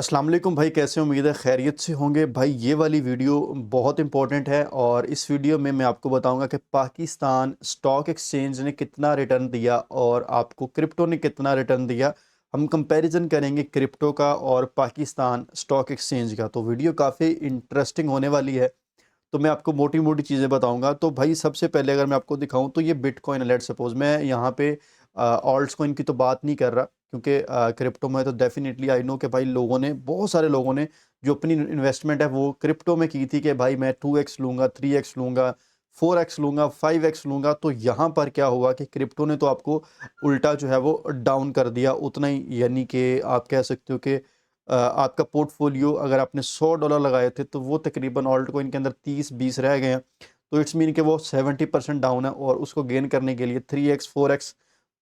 अस्सलाम वालेकुम भाई, कैसे हो? उम्मीद है खैरियत से होंगे भाई। ये वाली वीडियो बहुत इंपॉर्टेंट है और इस वीडियो में मैं आपको बताऊंगा कि पाकिस्तान स्टॉक एक्सचेंज ने कितना रिटर्न दिया और आपको क्रिप्टो ने कितना रिटर्न दिया। हम कंपैरिजन करेंगे क्रिप्टो का और पाकिस्तान स्टॉक एक्सचेंज का। तो वीडियो काफ़ी इंटरेस्टिंग होने वाली है। तो मैं आपको मोटी मोटी चीज़ें बताऊंगा। तो भाई सबसे पहले अगर मैं आपको दिखाऊं तो ये बिटकॉइन, लेट सपोज मैं यहाँ पे ऑल्ट्स कॉइन की तो बात नहीं कर रहा, क्योंकि क्रिप्टो में तो डेफिनेटली आई नो कि भाई लोगों ने, बहुत सारे लोगों ने जो अपनी इन्वेस्टमेंट है वो क्रिप्टो में की थी कि भाई मैं 2x लूँगा, 3x लूँगा, 4x लूँगा, 5x लूँगा। तो यहाँ पर क्या हुआ कि क्रिप्टो ने तो आपको उल्टा जो है वो डाउन कर दिया उतना ही। यानी कि आप कह सकते हो कि आपका पोर्टफोलियो अगर आपने $100 लगाए थे तो वो तकरीबन ऑल्ट कॉइन के अंदर 30-20 रह गए हैं। तो इट्स मीन कि वो 70% डाउन है और उसको गेन करने के लिए 3x 4x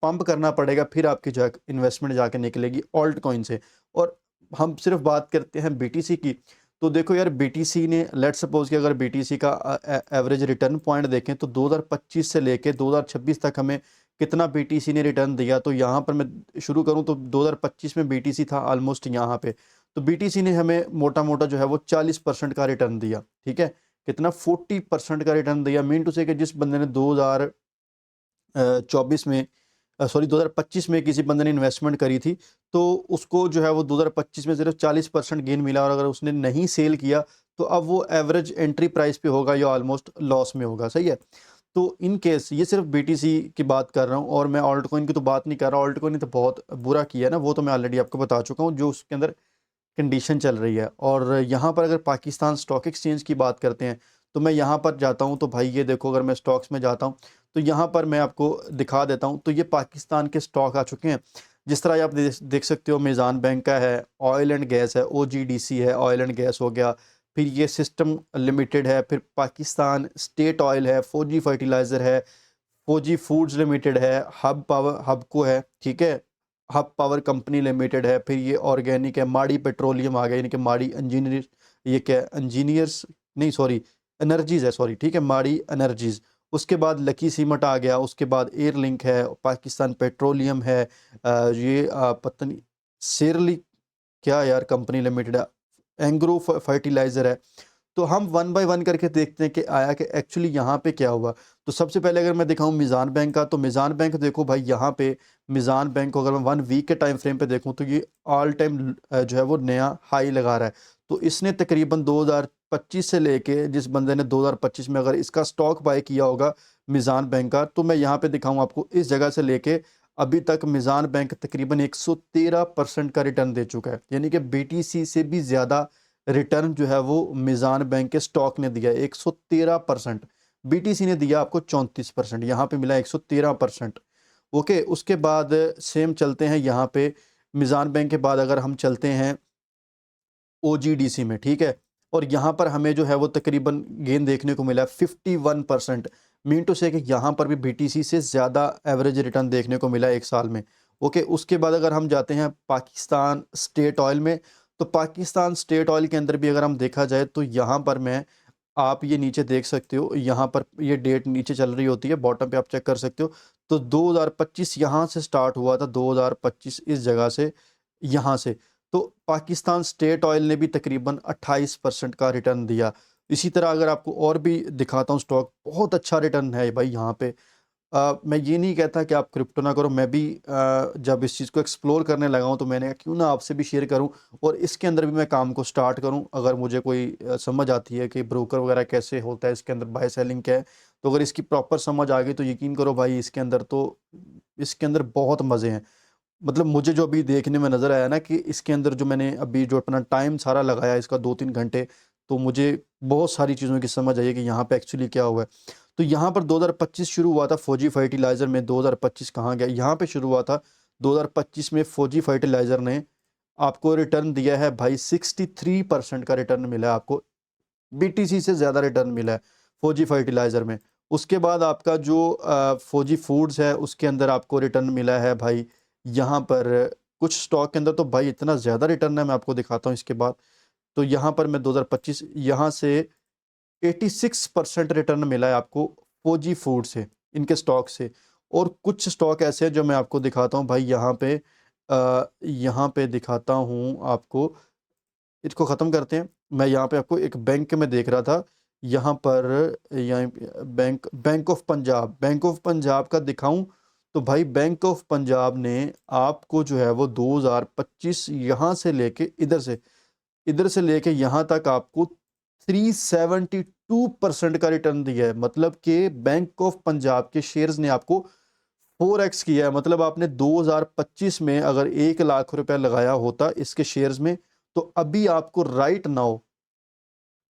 पंप करना पड़ेगा, फिर आपकी जो इन्वेस्टमेंट जाके निकलेगी ऑल्ट कॉइन से। और हम सिर्फ बात करते हैं बीटीसी की। तो देखो यार, बीटीसी ने, लेट सपोज कि अगर बीटीसी का एवरेज रिटर्न पॉइंट देखें तो 2025 से लेके 2026 तक हमें कितना बीटीसी ने रिटर्न दिया। तो यहाँ पर मैं शुरू करूँ तो 2025 में बीटीसी था ऑलमोस्ट यहाँ पे। तो बीटीसी ने हमें मोटा मोटा जो है वो 40% का रिटर्न दिया। ठीक है, कितना? 40% का रिटर्न दिया। मीन टू से कि जिस बंदे ने 2024 में, सॉरी 2025 में किसी बंदे ने इन्वेस्टमेंट करी थी, तो उसको जो है वो 2025 में सिर्फ 40% गेन मिला। और अगर उसने नहीं सेल किया तो अब वो एवरेज एंट्री प्राइस पे होगा या ऑलमोस्ट लॉस में होगा। सही है। तो इन केस ये सिर्फ बीटीसी की बात कर रहा हूँ और मैं ऑल्ट कॉइन की तो बात नहीं कर रहा। ऑल्ट कॉइन ने तो बहुत बुरा किया है ना, वो तो मैं ऑलरेडी आपको बता चुका हूँ जो उसके अंदर कंडीशन चल रही है। और यहाँ पर अगर पाकिस्तान स्टॉक एक्सचेंज की बात करते हैं तो मैं यहाँ पर जाता हूँ तो भाई ये देखो, अगर मैं स्टॉक्स में जाता हूँ तो यहाँ पर मैं आपको दिखा देता हूँ। तो ये पाकिस्तान के स्टॉक आ चुके हैं। जिस तरह आप देख सकते हो, मीज़ान बैंक का है, ऑयल एंड गैस है, ओजीडीसी है, ऑयल एंड गैस हो गया, फिर ये सिस्टम लिमिटेड है, फिर पाकिस्तान स्टेट ऑयल है, फौजी फर्टिलाइज़र है, फौजी फूड्स लिमिटेड है, हब पावर, हबको है, ठीक है, हब पावर कंपनी लिमिटेड है, फिर ये ऑर्गेनिक है, माड़ी पेट्रोलियम आ गया, यानी कि माड़ी इंजीनियर, ये क्या इंजीनियर्स, नहीं सॉरी, एनर्जीज है, सॉरी, ठीक है, माड़ी एनर्जीज। उसके बाद लकी सीमेंट आ गया, उसके बाद एयर लिंक है, पाकिस्तान पेट्रोलियम है, ये पता नहीं शेरली क्या यार कंपनी लिमिटेड है, एंग्रो फर्टिलाइजर है। तो हम वन बाय वन करके देखते हैं कि आया कि एक्चुअली यहाँ पे क्या हुआ। तो सबसे पहले अगर मैं दिखाऊं मीज़ान बैंक का, तो मीज़ान बैंक देखो भाई, यहाँ पे मीज़ान बैंक को अगर मैं 1 वीक के टाइम फ्रेम पे देखूं तो ये ऑल टाइम जो है वो नया हाई लगा रहा है। तो इसने तकरीबन 2025 से लेके, जिस बंदे ने 2025 में अगर इसका स्टॉक बाय किया होगा मीज़ान बैंक का, तो मैं यहाँ पे दिखाऊँ आपको, इस जगह से लेके अभी तक मीज़ान बैंक तकरीबन 113% का रिटर्न दे चुका है। यानी कि बीटीसी से भी ज़्यादा रिटर्न जो है वो मीज़ान बैंक के स्टॉक ने दिया 113%। बीटीसी ने दिया आपको 34%, यहाँ पे मिला 113%। ओके, उसके बाद सेम चलते हैं यहाँ पे, मीज़ान बैंक के बाद अगर हम चलते हैं ओजीडीसी में, ठीक है, और यहाँ पर हमें जो है वो तकरीबन गेन देखने को मिला 51%। मीन टू से कि यहाँ पर भी बीटीसी से ज़्यादा एवरेज रिटर्न देखने को मिला एक साल में। ओके, उसके बाद अगर हम जाते हैं पाकिस्तान स्टेट ऑयल में, तो पाकिस्तान स्टेट ऑयल के अंदर भी अगर हम देखा जाए तो यहाँ पर मैं, आप ये नीचे देख सकते हो, यहाँ पर ये डेट नीचे चल रही होती है, बॉटम पे आप चेक कर सकते हो। तो 2025 यहाँ से स्टार्ट हुआ था, 2025 इस जगह से, यहाँ से। तो पाकिस्तान स्टेट ऑयल ने भी तकरीबन 28% का रिटर्न दिया। इसी तरह अगर आपको और भी दिखाता हूँ स्टॉक, बहुत अच्छा रिटर्न है भाई यहाँ पे। मैं ये नहीं कहता कि आप क्रिप्टो ना करो, मैं भी जब इस चीज़ को एक्सप्लोर करने लगा हूँ तो मैंने कहा क्यों ना आपसे भी शेयर करूँ और इसके अंदर भी मैं काम को स्टार्ट करूँ। अगर मुझे कोई समझ आती है कि ब्रोकर वगैरह कैसे होता है, इसके अंदर बाय सेलिंग क्या है, तो अगर इसकी प्रॉपर समझ आ गई तो यकीन करो भाई, इसके अंदर तो, इसके अंदर बहुत मज़े हैं। मतलब मुझे जो अभी देखने में नज़र आया ना कि इसके अंदर जो मैंने अभी जो अपना टाइम सारा लगाया इसका 2-3 घंटे, तो मुझे बहुत सारी चीज़ों की समझ आई है कि यहाँ पे एक्चुअली क्या हुआ है। तो यहाँ पर 2025 शुरू हुआ था फौजी फर्टिलाइज़र में। 2025 कहाँ गया, यहाँ पे शुरू हुआ था। 2025 में फौजी फर्टिलाइज़र ने आपको रिटर्न दिया है भाई, 63% का रिटर्न मिला है आपको। बीटीसी से ज़्यादा रिटर्न मिला है फौजी फर्टिलाइज़र में। उसके बाद आपका जो फौजी फूड्स है उसके अंदर आपको रिटर्न मिला है भाई, यहाँ पर कुछ स्टॉक के अंदर तो भाई इतना ज़्यादा रिटर्न है, मैं आपको दिखाता हूँ इसके बाद। तो यहाँ पर मैं 2025 यहाँ से 86% रिटर्न मिला है आपको फौजी फूड से, इनके स्टॉक से। और कुछ स्टॉक ऐसे हैं जो मैं आपको दिखाता हूँ भाई, यहाँ पे दिखाता हूँ आपको। इसको ख़त्म करते हैं। मैं यहाँ पे आपको एक बैंक में देख रहा था, यहाँ पर यहाँ बैंक ऑफ पंजाब का दिखाऊं तो भाई बैंक ऑफ पंजाब ने आपको जो है वो 2025 यहाँ से लेके इधर से लेके यहाँ तक आपको 372% का रिटर्न दिया है। मतलब कि बैंक ऑफ पंजाब के शेयर्स ने आपको 4x किया है। मतलब आपने 2025 में अगर 1 लाख रुपया लगाया होता इसके शेयर्स में, तो अभी आपको राइट नाउ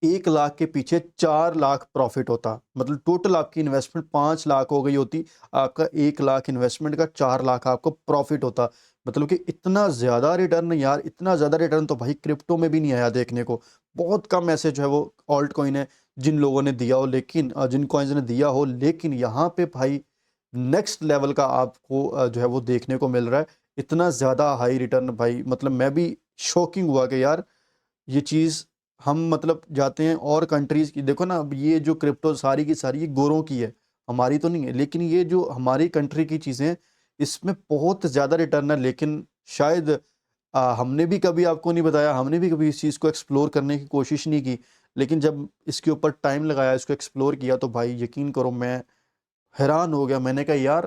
1 लाख के पीछे 4 लाख प्रॉफिट होता। मतलब टोटल आपकी इन्वेस्टमेंट 5 लाख हो गई होती, आपका 1 लाख इन्वेस्टमेंट का 4 लाख आपको प्रॉफिट होता। मतलब कि इतना ज़्यादा रिटर्न यार, इतना ज़्यादा रिटर्न तो भाई क्रिप्टो में भी नहीं आया देखने को। बहुत कम ऐसे जो है वो ऑल्ट कॉइन है जिन लोगों ने दिया हो, लेकिन जिन कॉइन्स ने दिया हो, लेकिन यहाँ पे भाई नेक्स्ट लेवल का आपको जो है वो देखने को मिल रहा है। इतना ज़्यादा हाई रिटर्न भाई, मतलब मैं भी शॉकिंग हुआ कि यार ये चीज़ हम मतलब जाते हैं और कंट्रीज़ की। देखो ना, अब ये जो क्रिप्टो सारी की सारी ये गोरों की है, हमारी तो नहीं है, लेकिन ये जो हमारी कंट्री की चीज़ें हैं इसमें बहुत ज़्यादा रिटर्न है। लेकिन शायद हमने भी कभी आपको नहीं बताया, हमने भी कभी इस चीज़ को एक्सप्लोर करने की कोशिश नहीं की। लेकिन जब इसके ऊपर टाइम लगाया, इसको एक्सप्लोर किया, तो भाई यकीन करो मैं हैरान हो गया। मैंने कहा यार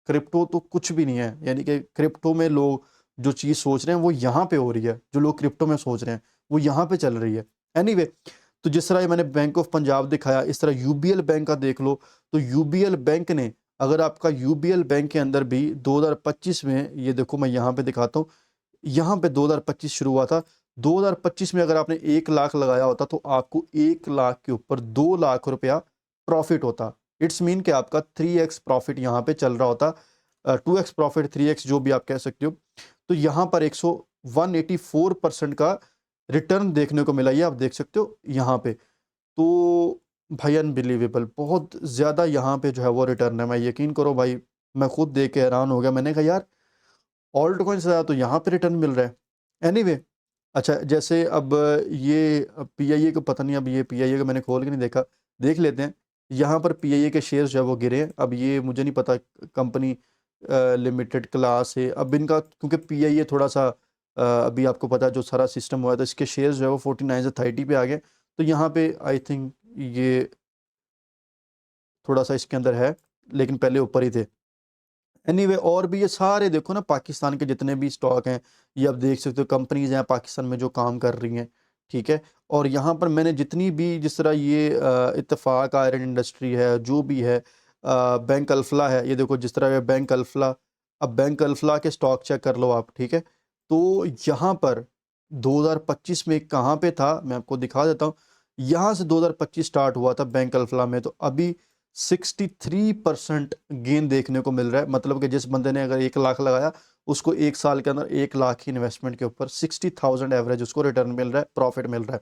क्रिप्टो तो कुछ भी नहीं है, यानी कि क्रिप्टो में लोग जो चीज़ सोच रहे हैं वो यहाँ पे हो रही है, जो लोग क्रिप्टो में सोच रहे हैं वो यहाँ पे चल रही है। एनीवे, तो जिस तरह ये मैंने बैंक ऑफ पंजाब दिखाया, इस तरह यूबीएल बैंक का देख लो। तो यूबीएल बैंक ने, अगर आपका यूबीएल बैंक के अंदर भी 2025 में, ये देखो मैं यहाँ पे दिखाता हूँ, यहाँ पे 2025 शुरू हुआ था। 2025 में अगर आपने 1 लाख लगाया होता तो आपको 1 लाख के ऊपर 2 लाख रुपया प्रॉफिट होता। इट्स मीन कि आपका 3x प्रॉफिट यहाँ पे चल रहा होता, 2x प्रॉफिट, 3x जो भी आप कह सकते हो। तो यहाँ पर 184% का रिटर्न देखने को मिला, ये आप देख सकते हो यहाँ पे। तो भाई अनबिलीवेबल, बहुत ज़्यादा यहाँ पे जो है वो रिटर्न है। मैं यकीन करो भाई, मैं खुद देख के हैरान हो गया। मैंने कहा यार ऑल्ट कॉइन से ज़्यादा तो यहाँ पे रिटर्न मिल रहा है। एनीवे, अच्छा जैसे अब ये पीआईए को पता नहीं, अब ये पीआईए को मैंने खोल के नहीं देखा, देख लेते हैं। यहाँ पर पीआईए के शेयर्स जो है वो गिरे हैं। अब ये मुझे नहीं पता कंपनी लिमिटेड क्लास है अब इनका, क्योंकि पीआईए थोड़ा सा अभी आपको पता है जो सारा सिस्टम हुआ है, तो इसके शेयर्स जो है वो 49 से 30 पे आ गए। तो यहाँ पे आई थिंक ये थोड़ा सा इसके अंदर है, लेकिन पहले ऊपर ही थे। एनीवे, और भी ये सारे देखो ना पाकिस्तान के जितने भी स्टॉक हैं, ये आप देख सकते हो कंपनीज हैं पाकिस्तान में जो काम कर रही हैं, ठीक है। और यहाँ पर मैंने जितनी भी, जिस तरह ये इत्तेफाक आयरन इंडस्ट्री है, जो भी है, बैंक अल्फला है, ये देखो जिस तरह ये बैंक अल्फला, अब बैंक अल्फला के स्टॉक चेक कर लो आप, ठीक है। तो यहाँ पर 2025 में कहाँ पे था, मैं आपको दिखा देता हूँ। यहाँ से 2025 स्टार्ट हुआ था बैंक अल्फला में, तो अभी 63% गेन देखने को मिल रहा है। मतलब कि जिस बंदे ने अगर 1 लाख लगाया, उसको 1 साल के अंदर 1 लाख की इन्वेस्टमेंट के ऊपर 60,000 एवरेज उसको रिटर्न मिल रहा है, प्रॉफिट मिल रहा है।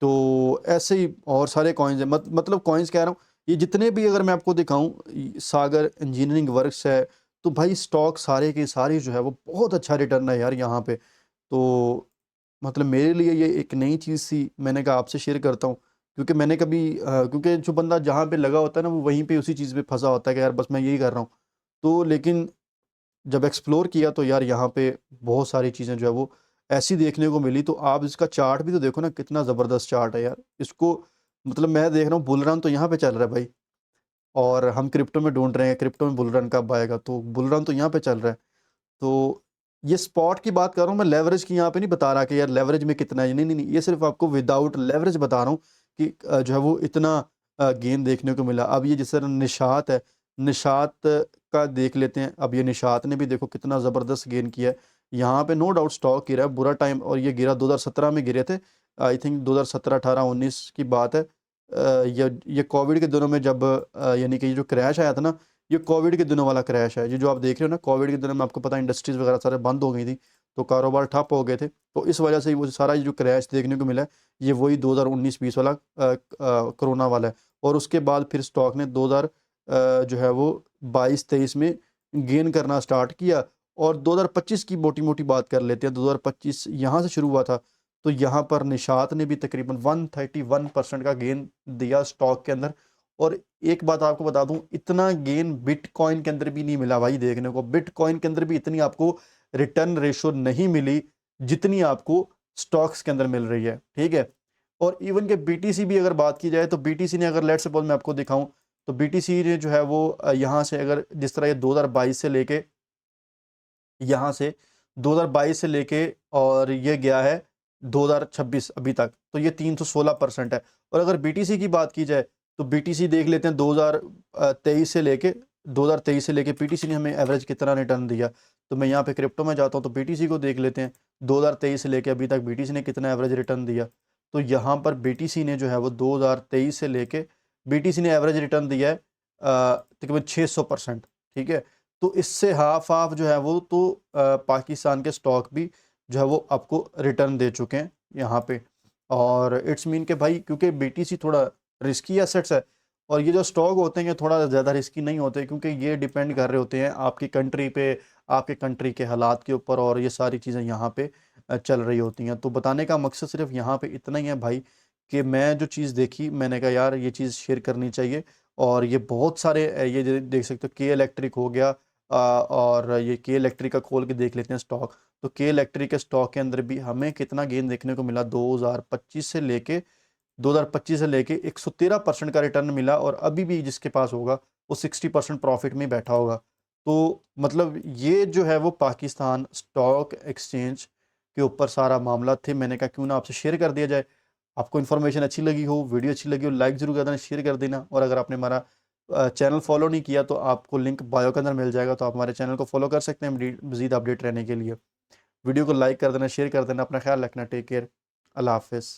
तो ऐसे ही और सारे कॉइन्स हैं, मतलब कॉइन्स कह रहा हूँ, ये जितने भी अगर मैं आपको दिखाऊं, सागर इंजीनियरिंग वर्क्स है, तो भाई स्टॉक सारे के सारे जो है वो बहुत अच्छा रिटर्न है यार यहाँ पे। तो मतलब मेरे लिए ये एक नई चीज़ थी, मैंने कहा आपसे शेयर करता हूँ। क्योंकि मैंने कभी क्योंकि जो बंदा जहाँ पे लगा होता है ना, वो वहीं पे उसी चीज़ पे फंसा होता है कि यार बस मैं यही कर रहा हूँ। तो लेकिन जब एक्सप्लोर किया तो यार यहाँ पे बहुत सारी चीज़ें जो है वो ऐसी देखने को मिली। तो आप इसका चार्ट भी तो देखो ना, कितना ज़बरदस्त चार्ट है यार इसको। मतलब मैं देख रहा हूँ बुल रन तो यहाँ पे चल रहा है भाई, और हम क्रिप्टो में ढूंढ रहे हैं क्रिप्टो में बुल रन कब आएगा, तो बुल रन तो यहाँ पे चल रहा है। तो ये स्पॉट की बात कर रहा हूँ मैं, लेवरेज की यहाँ पे नहीं बता रहा कि यार लेवरेज में कितना है, नहीं नहीं नहीं, ये सिर्फ आपको विदाउट लेवरेज बता रहा हूँ कि जो है वो इतना गेन देखने को मिला। अब ये जिस तरह निशात है, निशात का देख लेते हैं। अब ये निशात ने भी देखो कितना ज़बरदस्त गेन किया है। यहाँ पे नो डाउट स्टॉक गिरा है, बुरा टाइम, और ये गिरा 2017 में गिरे थे, आई थिंक 2017 18 19 की बात है। ये कोविड के दिनों में जब यानी कि ये जो क्रैश आया था ना, ये कोविड के दिनों वाला क्रैश है। ये जो आप देख रहे हो ना, कोविड के दिनों में आपको पता है इंडस्ट्रीज वगैरह सारे बंद हो गई थी, तो कारोबार ठप हो गए थे। तो इस वजह से वो सारा ये जो क्रैश देखने को मिला है, ये वही 2019-20 वाला कोरोना वाला है। और उसके बाद फिर स्टॉक ने 2000 जो है वो 22-23 में गेन करना स्टार्ट किया। और 2025 की मोटी मोटी बात कर लेते हैं। 2025 यहाँ से शुरू हुआ था, तो यहाँ पर निशात ने भी तकरीबन 131% का गेन दिया स्टॉक के अंदर। और एक बात आपको बता दूं, इतना गेन बिटकॉइन के अंदर भी नहीं मिला भाई देखने को। बिटकॉइन के अंदर भी इतनी आपको रिटर्न रेशो नहीं मिली जितनी आपको स्टॉक्स के अंदर मिल रही है, ठीक है। और इवन के बीटीसी भी अगर बात की जाए तो बीटीसी ने अगर लेट्स सपोज मैं आपको दिखाऊं तो बीटीसी ने जो है वो यहाँ से अगर जिस तरह ये 2022 से लेके यहाँ से 2022 से लेके और ये गया है 2026 अभी तक, तो ये 316% है। और अगर बीटीसी की बात की जाए तो बीटीसी देख लेते हैं 2023 से लेके बीटीसी ने हमें एवरेज कितना रिटर्न दिया। तो मैं यहाँ पे क्रिप्टो में जाता हूँ तो बीटीसी को देख लेते हैं 2023 से लेके अभी तक बीटीसी ने कितना एवरेज रिटर्न दिया। तो यहाँ पर बीटीसी ने जो है वो 2023 से लेके बीटीसी ने एवरेज रिटर्न दिया है तकरीबन 600%, ठीक है। तो इससे हाफ हाफ जो है वो तो पाकिस्तान के स्टॉक भी जो है वो आपको रिटर्न दे चुके हैं यहाँ पे। और इट्स मीन के भाई क्योंकि बीटीसी थोड़ा रिस्की एसेट्स है और ये जो स्टॉक होते हैं ये थोड़ा ज़्यादा रिस्की नहीं होते क्योंकि ये डिपेंड कर रहे होते हैं आपकी कंट्री पे, आपके कंट्री के हालात के ऊपर, और ये सारी चीज़ें यहाँ पे चल रही होती हैं। तो बताने का मकसद सिर्फ यहाँ पे इतना ही है भाई कि मैं जो चीज़ देखी मैंने कहा यार ये चीज़ शेयर करनी चाहिए। और ये बहुत सारे ये देख सकते हो के इलेक्ट्रिक हो गया और ये के इलेक्ट्रिक का खोल के देख लेते हैं स्टॉक। तो के इलेक्ट्रिक के स्टॉक के अंदर भी हमें कितना गेन देखने को मिला 2025 से लेके 113% का रिटर्न मिला। और अभी भी जिसके पास होगा वो 60% प्रॉफिट में बैठा होगा। तो मतलब ये जो है वो पाकिस्तान स्टॉक एक्सचेंज के ऊपर सारा मामला थे। मैंने कहा क्यों ना आपसे शेयर कर दिया जाए। आपको इन्फॉर्मेशन अच्छी लगी हो, वीडियो अच्छी लगी हो, लाइक जरूर कर देना, शेयर कर देना। और अगर आपने हमारा चैनल फॉलो नहीं किया तो आपको लिंक बायो के अंदर मिल जाएगा, तो आप हमारे चैनल को फॉलो कर सकते हैं मज़ीद अपडेट रहने के लिए। वीडियो को लाइक कर देना, शेयर कर देना, अपना ख्याल रखना, टेक केयर, अल्लाह हाफिज़।